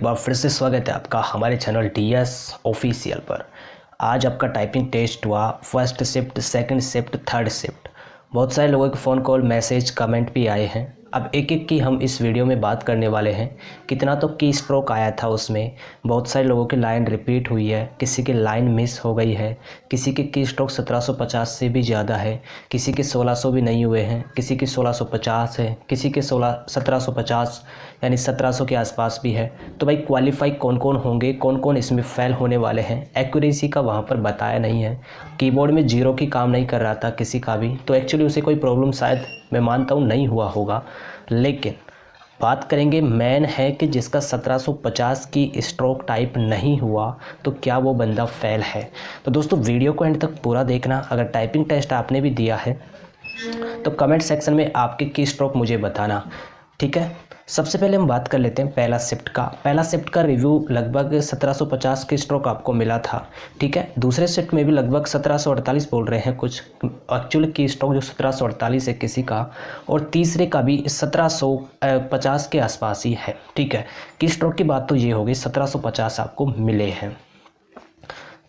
बार फिर से स्वागत है आपका हमारे चैनल DS ऑफिशियल पर। आज आपका टाइपिंग टेस्ट हुआ first shift, second shift, third shift. बहुत सारे लोगों के फ़ोन कॉल, मैसेज, कमेंट भी आए हैं। अब एक एक की हम इस वीडियो में बात करने वाले हैं। कितना तो की स्ट्रोक आया था उसमें, बहुत सारे लोगों की लाइन रिपीट हुई है, किसी की लाइन मिस हो गई है, किसी के की स्ट्रोक 1750 से भी ज़्यादा है, किसी के 1600 भी नहीं हुए हैं, किसी की 1650 है, किसी के 1750 यानी 1700 के आसपास भी है। तो भाई क्वालिफाई कौन कौन होंगे, कौन कौन इसमें फेल होने वाले हैं, एक्यूरेसी का वहाँ पर बताया नहीं है। कीबोर्ड में जीरो की काम नहीं कर रहा था किसी का भी, तो एक्चुअली उसे कोई प्रॉब्लम शायद मैं मानता हूँ नहीं हुआ होगा। लेकिन बात करेंगे मेन है कि जिसका 1750 की स्ट्रोक टाइप नहीं हुआ तो क्या वो बंदा फेल है। तो दोस्तों वीडियो को एंड तक पूरा देखना। अगर टाइपिंग टेस्ट आपने भी दिया है तो कमेंट सेक्शन में आपके की स्ट्रोक मुझे बताना, ठीक है। सबसे पहले हम बात कर लेते हैं पहला शिफ्ट का रिव्यू लगभग 1750 की स्ट्रोक आपको मिला था, ठीक है। दूसरे शिफ्ट में भी लगभग 1748 बोल रहे हैं कुछ, एक्चुअल की स्ट्रोक जो 1748 है किसी का, और तीसरे का भी 1750 के आसपास ही है, ठीक है। की स्ट्रोक की बात तो ये होगी 1750 आपको मिले हैं।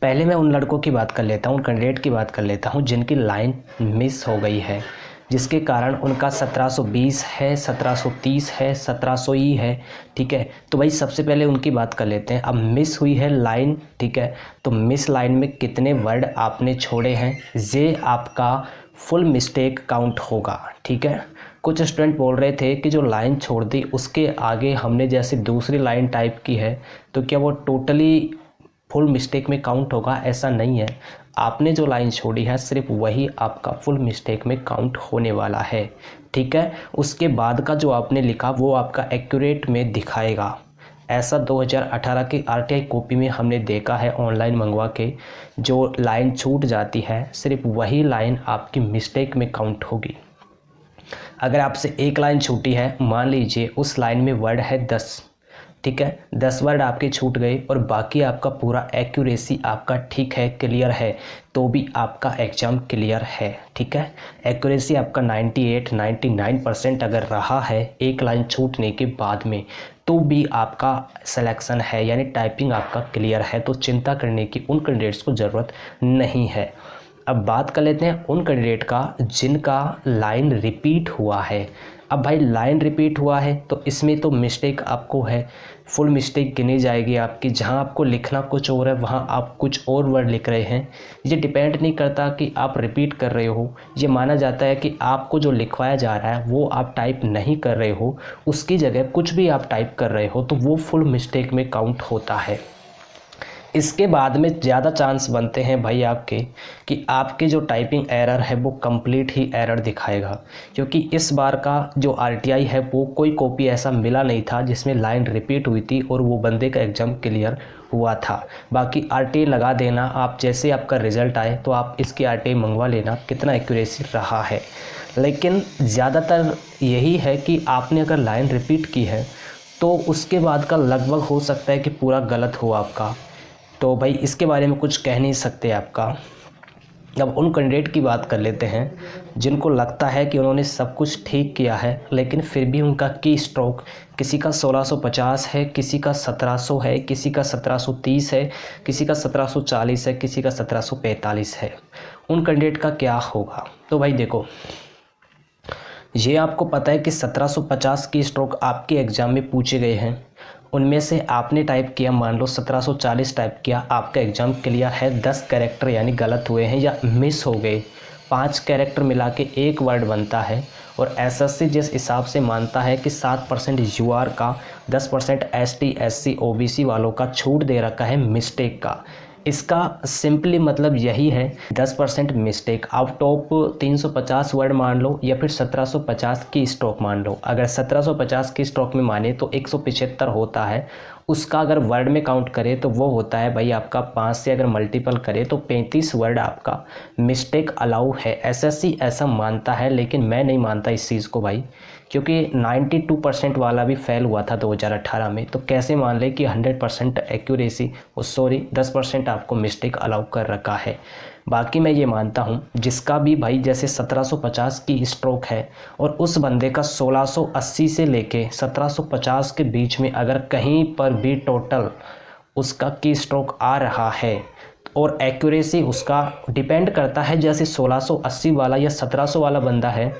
पहले मैं उन लड़कों की बात कर लेता हूँ, उन कैंडिडेट की बात कर लेता हूँ जिनकी लाइन मिस हो गई है, जिसके कारण उनका 1720 है, 1730 है, 1700 ही है, ठीक है। तो भाई सबसे पहले उनकी बात कर लेते हैं। अब मिस हुई है लाइन, ठीक है, तो मिस लाइन में कितने वर्ड आपने छोड़े हैं ये आपका फुल मिस्टेक काउंट होगा, ठीक है। कुछ स्टूडेंट बोल रहे थे कि जो लाइन छोड़ दी उसके आगे हमने जैसे दूसरी लाइन टाइप की है तो क्या वो टोटली फुल मिस्टेक में काउंट होगा। ऐसा नहीं है, आपने जो लाइन छोड़ी है सिर्फ वही आपका फुल मिस्टेक में काउंट होने वाला है, ठीक है। उसके बाद का जो आपने लिखा वो आपका एक्यूरेट में दिखाएगा। ऐसा 2018 की RTI कॉपी में हमने देखा है ऑनलाइन मंगवा के, जो लाइन छूट जाती है सिर्फ वही लाइन आपकी मिस्टेक में काउंट होगी। अगर आपसे एक लाइन छूटी है, मान लीजिए उस लाइन में वर्ड है 10, ठीक है, 10 वर्ड आपके छूट गए और बाकी आपका पूरा एक्यूरेसी आपका ठीक है, क्लियर है, तो भी आपका एग्ज़ाम क्लियर है, ठीक है। एक्यूरेसी आपका 98-99% अगर रहा है एक लाइन छूटने के बाद में, तो भी आपका सिलेक्शन है, यानी टाइपिंग आपका क्लियर है। तो चिंता करने की उन कैंडिडेट्स को ज़रूरत नहीं है। अब बात कर लेते हैं उन कैंडिडेट का जिनका लाइन रिपीट हुआ है। अब भाई लाइन रिपीट हुआ है तो इसमें तो मिस्टेक आपको है, फुल मिस्टेक गिनी जाएगी आपकी। जहां आपको लिखना कुछ और है वहां आप कुछ और वर्ड लिख रहे हैं। ये डिपेंड नहीं करता कि आप रिपीट कर रहे हो, ये माना जाता है कि आपको जो लिखवाया जा रहा है वो आप टाइप नहीं कर रहे हो, उसकी जगह कुछ भी आप टाइप कर रहे हो तो वो फुल मिस्टेक में काउंट होता है। इसके बाद में ज़्यादा चांस बनते हैं भाई आपके कि आपके जो टाइपिंग एरर है वो कंप्लीट ही एरर दिखाएगा, क्योंकि इस बार का जो RTI है वो कोई कॉपी ऐसा मिला नहीं था जिसमें लाइन रिपीट हुई थी और वो बंदे का एग्ज़ाम क्लियर हुआ था। बाकी RTI लगा देना आप, जैसे आपका रिज़ल्ट आए तो आप इसकी RTI मंगवा लेना कितना एक्यूरेसी रहा है। लेकिन ज़्यादातर यही है कि आपने अगर लाइन रिपीट की है तो उसके बाद का लगभग हो सकता है कि पूरा गलत हो आपका, तो भाई इसके बारे में कुछ कह नहीं सकते आपका। अब उन कैंडिडेट की बात कर लेते हैं जिनको लगता है कि उन्होंने सब कुछ ठीक किया है लेकिन फिर भी उनका की स्ट्रोक किसी का 1650 है, किसी का 1700 है, किसी का 1730 है, किसी का 1740 है, किसी का 1745 है। उन कैंडिडेट का क्या होगा। तो भाई देखो, ये आपको पता है कि 1750 की स्ट्रोक आपके एग्ज़ाम में पूछे गए हैं, उनमें से आपने टाइप किया मान लो 1740 टाइप किया, आपका एग्ज़ाम क्लियर है। 10 कैरेक्टर यानी गलत हुए हैं या मिस हो गए, 5 कैरेक्टर मिला के एक वर्ड बनता है। और SSC जिस हिसाब से मानता है कि 7% UR का, 10% ST SC OBC वालों का छूट दे रखा है मिस्टेक का, इसका सिंपली मतलब यही है 10% मिस्टेक। आउट ऑफ 350 वर्ड मान लो या फिर 1750 की स्ट्रोक मान लो, अगर 1750 की स्ट्रोक में माने तो 175 होता है, उसका अगर वर्ड में काउंट करें तो वो होता है भाई आपका 5 से अगर मल्टीपल करें तो 35 वर्ड आपका मिस्टेक अलाउ है। SSC ऐसा मानता है, लेकिन मैं नहीं मानता इस चीज़ को भाई, क्योंकि 92% वाला भी फेल हुआ था 2018 में, तो कैसे मान ले कि 100% एक्यूरेसी, 10% आपको मिस्टेक अलाउ कर रखा है। बाकी मैं ये मानता हूँ जिसका भी भाई जैसे 1750 की स्ट्रोक है और उस बंदे का 1680 से लेके 1750 के बीच में अगर कहीं पर भी टोटल उसका की स्ट्रोक आ रहा है और एक्यूरेसी उसका डिपेंड करता है, जैसे 1680 वाला या 1700 वाला बंदा है,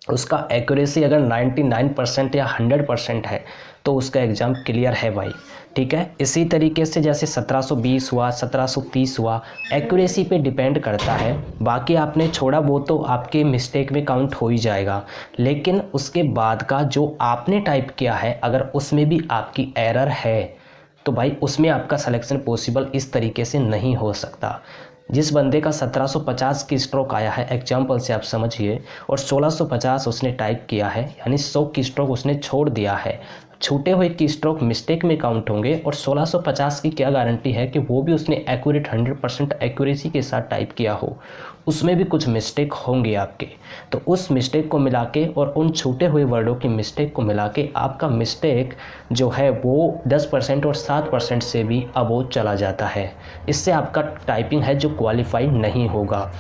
उसका एक्यूरेसी अगर 99% या 100% है तो उसका एग्ज़ाम क्लियर है भाई, ठीक है। इसी तरीके से जैसे 1720 हुआ, 1730 हुआ, एक्यूरेसी पे डिपेंड करता है। बाकी आपने छोड़ा वो तो आपके मिस्टेक में काउंट हो ही जाएगा, लेकिन उसके बाद का जो आपने टाइप किया है अगर उसमें भी आपकी एरर है तो भाई उसमें आपका सिलेक्शन पॉसिबल इस तरीके से नहीं हो सकता। जिस बंदे का 1750 की स्ट्रोक आया है, एग्जाम्पल से आप समझिए, और 1650 उसने टाइप किया है, यानी 100 की स्ट्रोक उसने छोड़ दिया है, छूटे हुए की स्ट्रोक मिस्टेक में काउंट होंगे। और 1650 की क्या गारंटी है कि वो भी उसने एक्यूरेट 100% एक्यूरेसी के साथ टाइप किया हो, उसमें भी कुछ मिस्टेक होंगे आपके। तो उस मिस्टेक को मिला के और उन छूटे हुए वर्डों की मिस्टेक को मिला के आपका मिस्टेक जो है वो 10% और 7% से भी अबोव चला जाता है। इससे आपका टाइपिंग है जो क्वालिफाई नहीं होगा।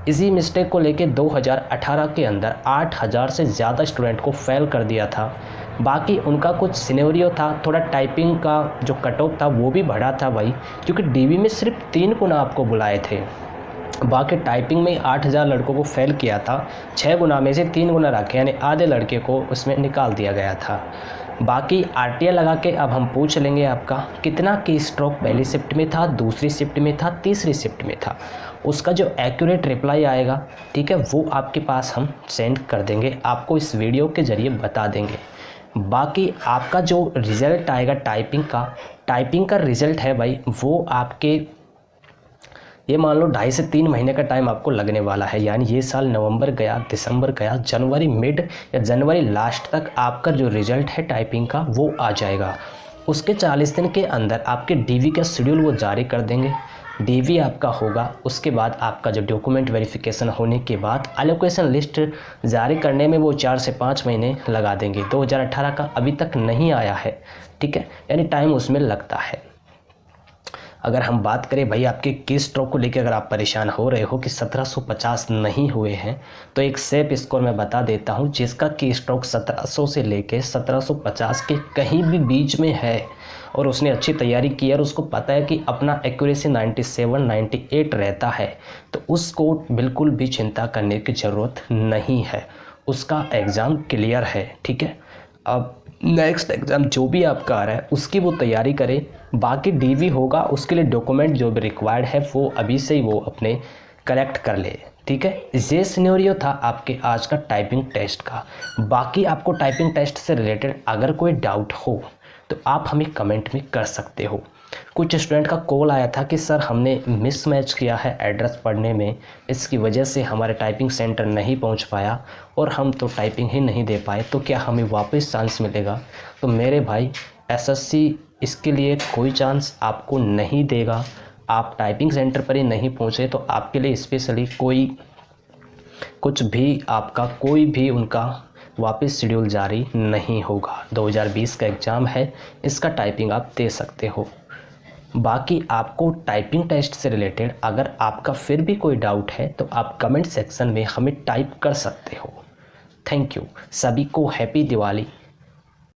इसी मिस्टेक को लेके 2018 के अंदर 8000 से ज़्यादा स्टूडेंट को फेल कर दिया था। बाकी उनका कुछ सिनेरियो था, थोड़ा टाइपिंग का जो कट ऑफ था वो भी बढ़ा था भाई, क्योंकि डीवी में सिर्फ 3 गुना आपको बुलाए थे। बाकी टाइपिंग में 8000 लड़कों को फेल किया था, 6 गुना में से 3 गुना रखे, यानी आधे लड़के को उसमें निकाल दिया गया था। बाकी आरटीआई लगा के अब हम पूछ लेंगे आपका कितना की स्ट्रोक पहली शिफ्ट में था, दूसरी शिफ्ट में था, तीसरी शिफ्ट में था। उसका जो एक्यूरेट रिप्लाई आएगा, ठीक है, वो आपके पास हम सेंड कर देंगे, आपको इस वीडियो के ज़रिए बता देंगे। बाकी आपका जो रिज़ल्ट आएगा टाइपिंग का रिज़ल्ट है भाई, वो आपके ये मान लो 2.5 से 3 महीने का टाइम आपको लगने वाला है। यानी ये साल नवंबर गया, दिसंबर गया, जनवरी मिड या जनवरी लास्ट तक आपका जो रिज़ल्ट है टाइपिंग का वो आ जाएगा। उसके 40 दिन के अंदर आपके डीवी का शेड्यूल वो जारी कर देंगे। डीवी आपका होगा, उसके बाद आपका जो डॉक्यूमेंट वेरिफिकेशन होने के बाद एलोकेशन लिस्ट जारी करने में वो 4 से 5 महीने लगा देंगे। 2018 का अभी तक नहीं आया है, ठीक है, यानी टाइम उसमें लगता है। अगर हम बात करें भाई आपके की स्ट्रोक को लेकर, अगर आप परेशान हो रहे हो कि 1750 नहीं हुए हैं, तो एक सेफ स्कोर मैं बता देता हूं, जिसका की स्ट्रोक 1700 से लेके 1750 के कहीं भी बीच में है और उसने अच्छी तैयारी की और उसको पता है कि अपना एक्यूरेसी 97, 98 रहता है, तो उसको बिल्कुल भी चिंता करने की ज़रूरत नहीं है, उसका एग्ज़ाम क्लियर है, ठीक है। अब नेक्स्ट एग्ज़ाम जो भी आपका आ रहा है उसकी वो तैयारी करें। बाकी डीवी होगा, उसके लिए डॉक्यूमेंट जो भी रिक्वायर्ड है वो अभी से ही वो अपने कलेक्ट कर ले, ठीक है। ये सिनेरियो था आपके आज का टाइपिंग टेस्ट का। बाकी आपको टाइपिंग टेस्ट से रिलेटेड अगर कोई डाउट हो तो आप हमें कमेंट में कर सकते हो। कुछ स्टूडेंट का कॉल आया था कि सर हमने मिसमैच किया है एड्रेस पढ़ने में, इसकी वजह से हमारे टाइपिंग सेंटर नहीं पहुंच पाया और हम तो टाइपिंग ही नहीं दे पाए, तो क्या हमें वापस चांस मिलेगा? तो मेरे भाई एसएससी इसके लिए कोई चांस आपको नहीं देगा। आप टाइपिंग सेंटर पर ही नहीं पहुंचे तो आपके लिए स्पेशली कोई कुछ भी आपका कोई भी उनका वापस शेड्यूल जारी नहीं होगा। 2020 का एग्ज़ाम है, इसका टाइपिंग आप दे सकते हो। बाकी आपको टाइपिंग टेस्ट से रिलेटेड अगर आपका फिर भी कोई डाउट है तो आप कमेंट सेक्शन में हमें टाइप कर सकते हो। Thank you. सभी को हैप्पी दिवाली।